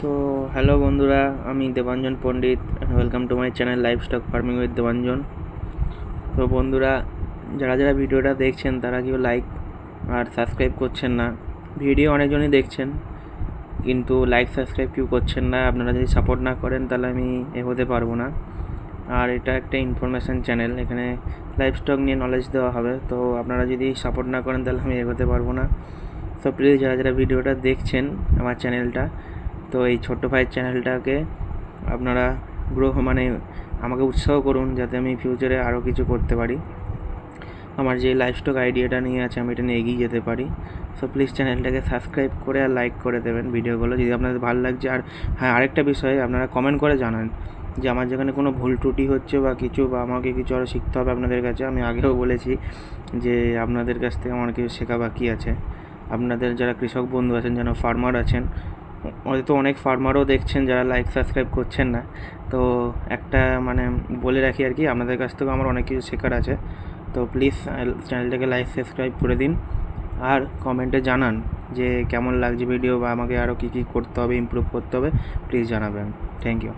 তো হ্যালো বন্ধুরা, আমি Debanjan Pandit. Welcome to my channel livestock farming with Debanjan. তো বন্ধুরা, যারা যারা ভিডিওটা দেখছেন তারা কেউ লাইক আর সাবস্ক্রাইব করছেন না। ভিডিও অনেকজনই দেখছেন কিন্তু লাইক সাবস্ক্রাইব কেউ করছেন না। আপনারা যদি সাপোর্ট না করেন তাহলে আমি এগোতে পারবো না। আর এটা একটা ইনফরমেশান চ্যানেল, এখানে লাইভস্টক নিয়ে নলেজ দেওয়া হবে। তো আপনারা যদি সাপোর্ট না করেন তাহলে আমি এগোতে পারবো না। সো প্লিজ যারা যারা ভিডিওটা দেখছেন আমার চ্যানেলটা, তো এই ছোট্ট ভাইয়ের চ্যানেলটাকে আপনারা আমাকে উৎসাহ করুন যাতে আমি ফিউচারে আরও কিছু করতে পারি। আমার যে লাইভস্টক আইডিয়াটা নিয়ে আছে আমি এটা নিয়ে এগিয়ে যেতে পারি। সো প্লিজ চ্যানেলটাকে সাবস্ক্রাইব করে আর লাইক করে দেবেন ভিডিওগুলো যদি আপনাদের ভালো লাগছে। আর হ্যাঁ, আরেকটা বিষয়, আপনারা কমেন্ট করে জানান যে আমার যেখানে কোনো ভুল ত্রুটি হচ্ছে বা আমাকে কিছু আরও শিখতে হবে আপনাদের কাছে। আমি আগেও বলেছি যে আপনাদের কাছ থেকে আমার কিছু শেখা বাকি আছে। আপনাদের যারা কৃষক বন্ধু আছেন, যারা ফার্মার আছেন, হয়তো অনেক ফার্মারও দেখছেন যারা লাইক সাবস্ক্রাইব করছেন না। তো একটা বলে রাখি আর কি, আপনাদের কাছ থেকেও আমার অনেক কিছু শেখার আছে। তো প্লিজ চ্যানেলটাকে লাইক সাবস্ক্রাইব করে দিন আর কমেন্টে জানান যে কেমন লাগছে ভিডিও বা আমাকে আরও কী কী করতে হবে, ইমপ্রুভ করতে হবে, প্লিজ জানাবেন। Thank you.